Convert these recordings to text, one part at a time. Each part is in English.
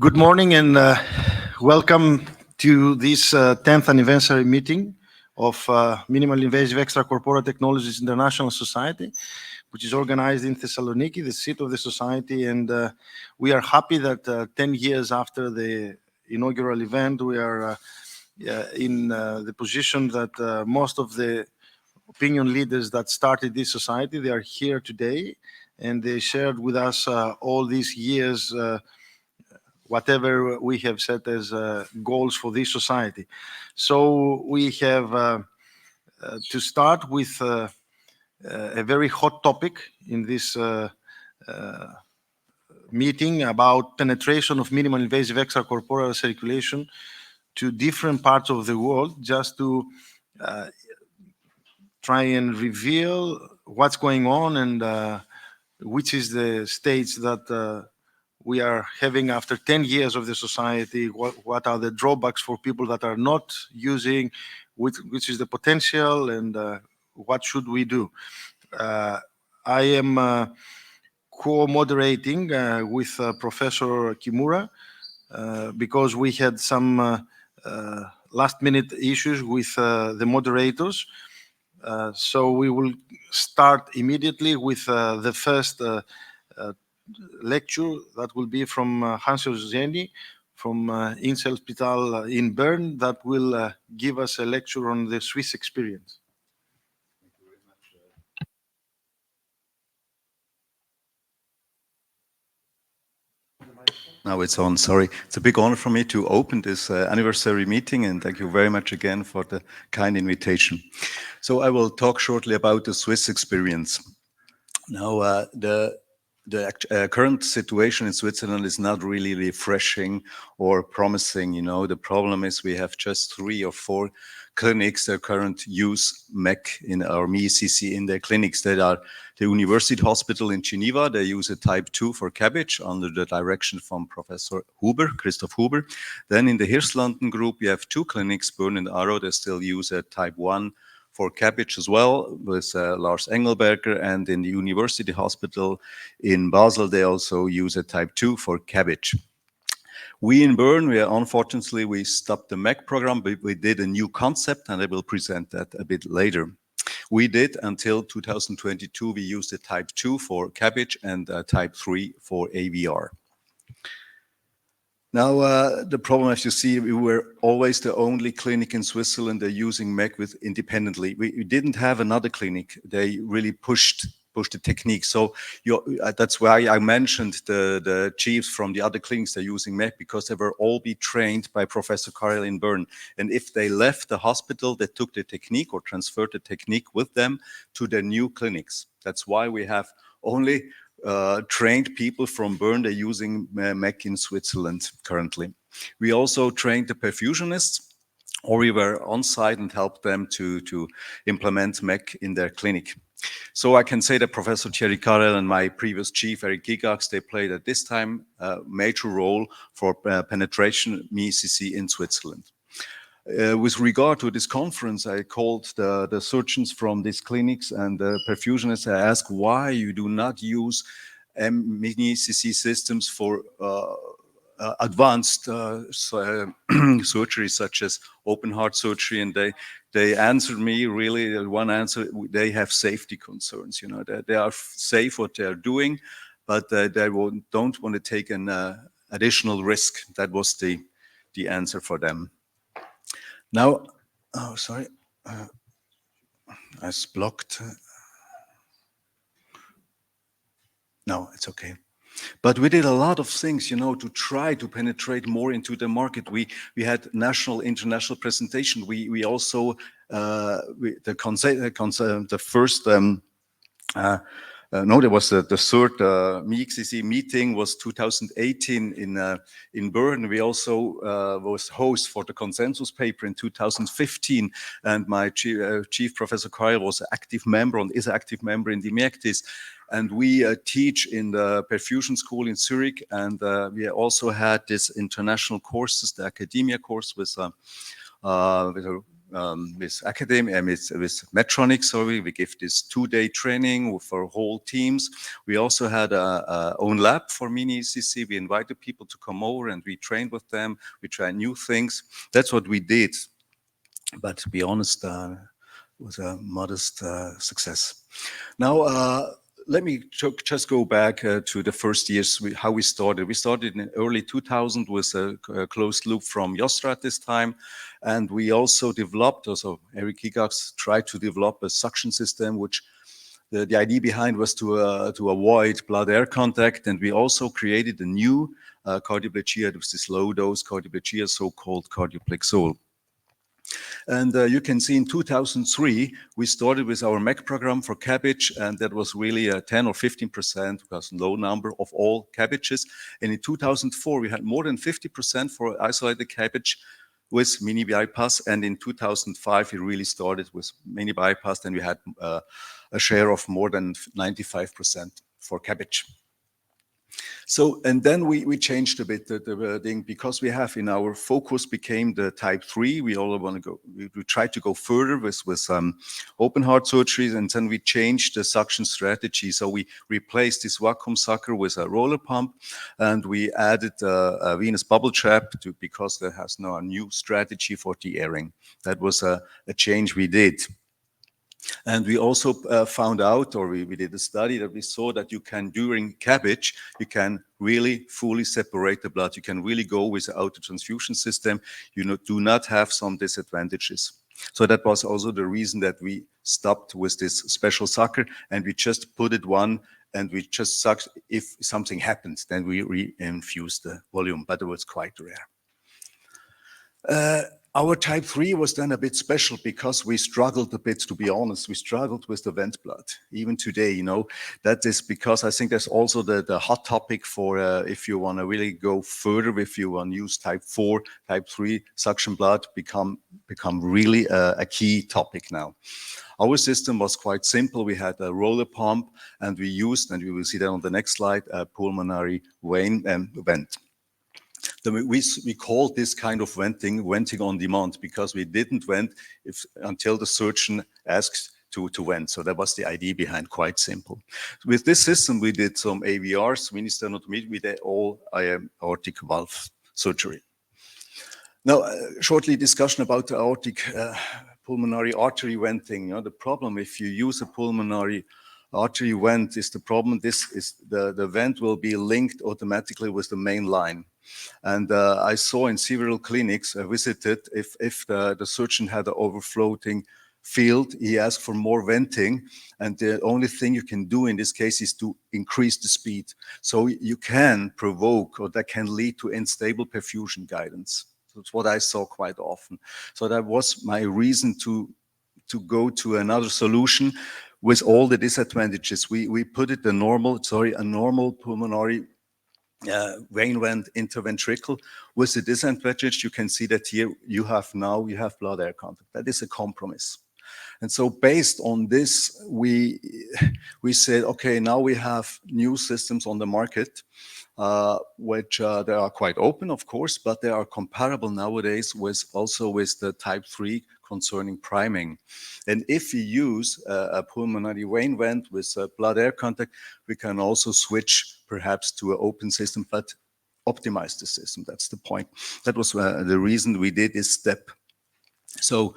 Good morning and welcome to this 10th anniversary meeting of Minimally Invasive Extracorporeal Technologies International Society, which is organized in Thessaloniki, the seat of the society. And we are happy that 10 years after the inaugural event, we are in the position that most of the opinion leaders that started this society, they are here today, and they shared with us all these years whatever we have set as goals for this society. So we have to start with a very hot topic in this meeting about penetration of minimally invasive extracorporeal circulation to different parts of the world, just to try and reveal what's going on and which is the stage that we are having after 10 years of the society. What are the drawbacks for people that are not using, which is the potential, and what should we do? I am co-moderating with Professor Kimura because we had some last-minute issues with the moderators. So we will start immediately with the first lecture that will be from Jenni from Inselspital in Bern, that will give us a lecture on the Swiss experience. Thank you very much. Now it's on, sorry. It's a big honor for me to open this anniversary meeting, and thank you very much again for the kind invitation. So I will talk shortly about the Swiss experience. Now, the current situation in Switzerland is not really refreshing or promising. You know, the problem is we have just 3 or 4 clinics that currently use MiECC in our MiECC in their clinics. That are the University Hospital in Geneva. They use a type 2 for cabbage under the direction from Professor Huber, Christoph Huber. Then in the Hirslanden group, we have 2 clinics, Bern and Aarau. They still use a type 1 for cabbage as well, with Lars Engelberger, and in the University Hospital in Basel, they also use a type 2 for cabbage. We in Bern, unfortunately, we stopped the MiECC program, but we did a new concept, and I will present that a bit later. We did, until 2022, we used a type 2 for cabbage and a type 3 for AVR. Now, the problem, as you see, we were always the only clinic in Switzerland that using MiECC independently. We didn't have another clinic. They really pushed the technique. So that's why I mentioned the chiefs from the other clinics that are using MiECC, because they were all be trained by Professor Cale in Bern. And if they left the hospital, they took the technique or transferred the technique with them to their new clinics. That's why we have only trained people from Bern. They're using MiECC in Switzerland currently. We also trained the perfusionists, or we were on site and helped them to implement MiECC in their clinic. So I can say that Professor Thierry Carrel and my previous chief, Eric Gigax, they played at this time a major role for penetration MiECC in Switzerland. With regard to this conference, I called the surgeons from these clinics and the perfusionists. I asked why you do not use MiECC systems for advanced surgery, such as open heart surgery, and they answered me really one answer: they have safety concerns. You know, they are safe what they are doing, but they don't want to take an additional risk. That was the answer for them. Now, oh, sorry, I was blocked. No, it's okay. But we did a lot of things, you know, to try to penetrate more into the market. We had national, international presentation. We also the first. No, there was the third MiECC meeting was 2018 in Bern. We also was host for the consensus paper in 2015, and my chief Professor Cale was an active member and is an active member in the MiECC. And we teach in the perfusion school in Zurich, and we also had this international courses, the academia course with a academy, with Medtronic, sorry, we give this 2-day training for whole teams. We also had a own lab for MiECC. We invited people to come over and we trained with them. We tried new things. That's what we did. But to be honest, it was a modest success. Now, let me just go back to the first years, how we started. We started in early 2000 with a closed loop from Yostra at this time. And we also developed, also Eric Gigax tried to develop a suction system, which the idea behind was to avoid blood-air contact. And we also created a new cardioplegia. It was this low-dose cardioplegia, so-called cardioplexol. And you can see in 2003, we started with our MiECC program for cabbage, and that was really a 10 or 15%, because low number of all cabbages. And in 2004, we had more than 50% for isolated cabbage with mini bypass. And in 2005, we really started with mini bypass, and we had a share of more than 95% for cabbage. So, and then we changed a bit the thing, because we have in our focus became the type 3. We all want to go, we tried to go further with open heart surgeries, and then we changed the suction strategy. So we replaced this vacuum sucker with a roller pump, and we added a venous bubble trap because there has now a new strategy for de-airing. That was a change we did. And we also found out, or we did a study that we saw that you can, during cabbage, you can really fully separate the blood. You can really go with the auto transfusion system. You do not have some disadvantages. So that was also the reason that we stopped with this special sucker, and we just put it one, and we just sucked. If something happens, then we re-infuse the volume, but it was quite rare. Our type 3 was then a bit special because we struggled a bit, to be honest. We struggled with the vent blood. Even today, you know, that is because I think that's also the hot topic for if you want to really go further, if you want to use type 4, type 3 suction blood become really a key topic now. Our system was quite simple. We had a roller pump, and we used, and we will see that on the next slide, a pulmonary vein vent. We called this kind of venting on demand, because we didn't vent until the surgeon asked to vent. So that was the idea behind, quite simple. With this system, we did some AVRs, mini-sternotomy, we did all aortic valve surgery. Now, shortly discussion about the aortic pulmonary artery venting. You know, the problem if you use a pulmonary artery vent is the problem. This is the vent will be linked automatically with the main line. And I saw in several clinics I visited, if the surgeon had an overflowing field, he asked for more venting. And the only thing you can do in this case is to increase the speed. So you can provoke, or that can lead to unstable perfusion guidance. That's what I saw quite often. So that was my reason to go to another solution with all the disadvantages. We put it a normal pulmonary vein vent interventricle. With the disadvantage, you can see that here you have blood air contact. That is a compromise. And so based on this, we said, okay, now we have new systems on the market, which they are quite open, of course, but they are comparable nowadays with the type 3 concerning priming. And if you use a pulmonary vein vent with blood air contact, we can also switch perhaps to an open system, but optimize the system. That's the point. That was the reason we did this step. So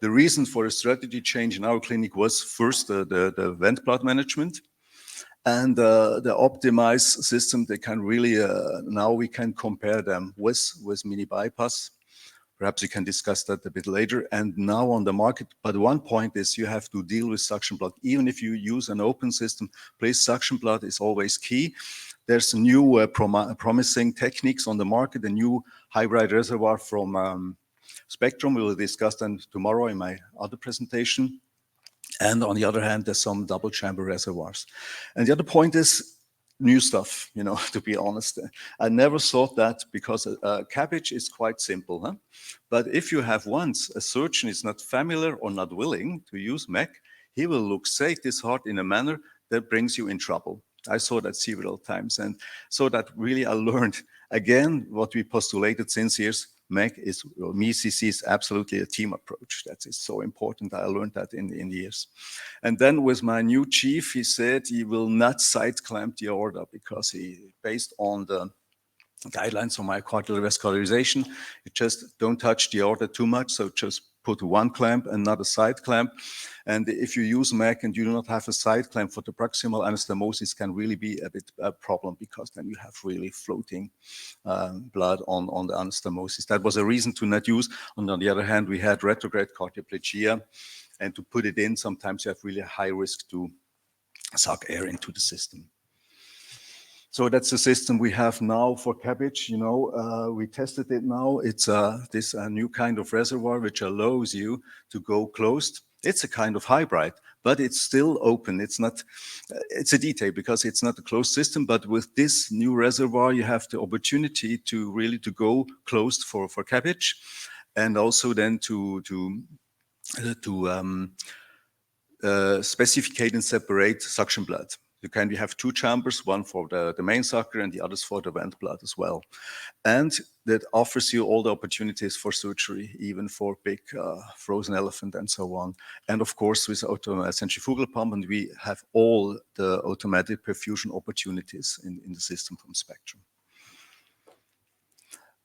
the reason for a strategy change in our clinic was first the vent blood management, and the optimized system. They can really now we can compare them with mini bypass. Perhaps we can discuss that a bit later. And now on the market, but one point is you have to deal with suction blood. Even if you use an open system, please, suction blood is always key. There's new promising techniques on the market, a new hybrid reservoir from Spectrum. We will discuss them tomorrow in my other presentation. And on the other hand, there's some double chamber reservoirs. And the other point is new stuff, you know, to be honest. I never thought that, because cabbage is quite simple, huh? But if you have once a surgeon is not familiar or not willing to use MiECC, he will luxate this heart in a manner that brings you in trouble. I saw that several times. And so that really I learned, again, what we postulated since years, MiECC is absolutely a team approach. That is so important. I learned that in the years. And then with my new chief, he said he will not side clamp the aorta because based on the guidelines on myocardial vascularization, you just don't touch the aorta too much. So just put one clamp and not a side clamp. And if you use MiECC and you do not have a side clamp for the proximal anastomosis, can really be a bit a problem because then you have really floating blood on the anastomosis. That was a reason to not use. And on the other hand, we had retrograde cardioplegia, and to put it in, sometimes you have really high risk to suck air into the system. So that's the system we have now for CABG. You know, we tested it now. It's this new kind of reservoir which allows you to go closed. It's a kind of hybrid, but it's still open. It's not. It's a detail because it's not a closed system. But with this new reservoir, you have the opportunity to really to go closed for CABG, and also then to specificate and separate suction blood. You can have two chambers, one for the main sucker and the others for the vent blood as well. And that offers you all the opportunities for surgery, even for big frozen elephant and so on. And of course, with centrifugal pump, and we have all the automatic perfusion opportunities in the system from Spectrum.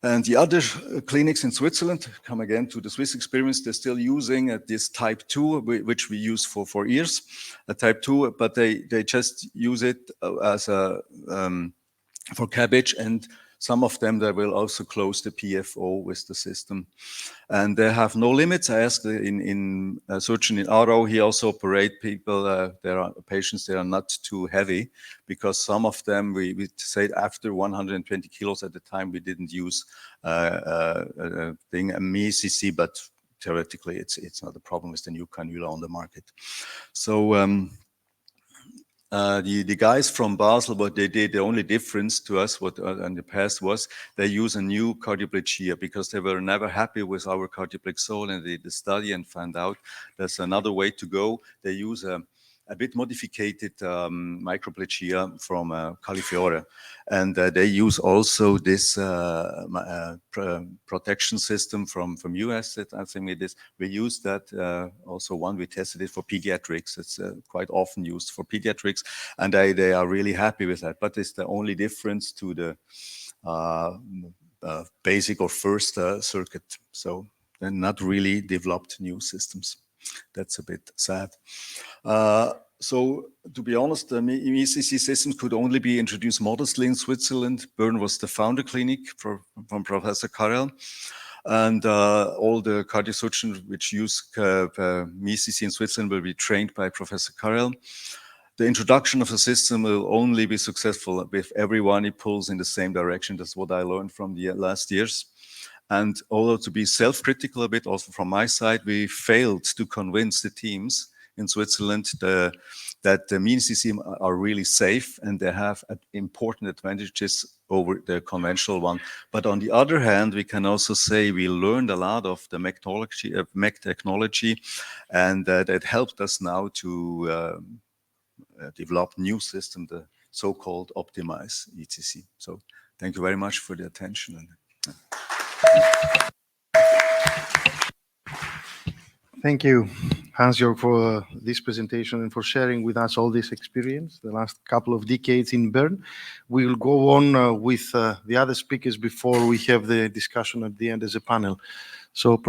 And the other clinics in Switzerland, come again to the Swiss experience, they're still using this type 2, which we use for years, a type 2, but they just use it as a for CABG, and some of them, they will also close the PFO with the system. And they have no limits. I asked in a surgeon in Aarau, he also operate people, there are patients that are not too heavy, because some of them, we said after 120 kilos at the time, we didn't use a MiECC, but theoretically, it's not a problem with the new cannula on the market. So, the guys from Basel, what they did, the only difference to us in the past was they use a new cardioplegia because they were never happy with our cardioplexol, and they did the study and found out there's another way to go. They use a bit modified microplegia from Califiore, and they use also this protection system from US that I think it is. We use that also one, we tested it for pediatrics. It's quite often used for pediatrics, and they are really happy with that. But it's the only difference to the basic or first circuit. So they're not really developed new systems. That's a bit sad. So to be honest, the MiECC systems could only be introduced modestly in Switzerland. Bern was the founder clinic from Professor Karel. And all the cardiosurgeons which use MiECC in Switzerland will be trained by Professor Karel. The introduction of the system will only be successful if everyone pulls in the same direction. That's what I learned from the last years. And although to be self-critical a bit, also from my side, we failed to convince the teams in Switzerland that the MiECC are really safe and they have important advantages over the conventional one. But on the other hand, we can also say we learned a lot of the MiECC technology, and that helped us now to develop new system, the so-called optimized ECC. So thank you very much for the attention. Thank you, Hans-Jörg, for this presentation and for sharing with us all this experience, the last couple of decades in Bern. We will go on with the other speakers before we have the discussion at the end as a panel. So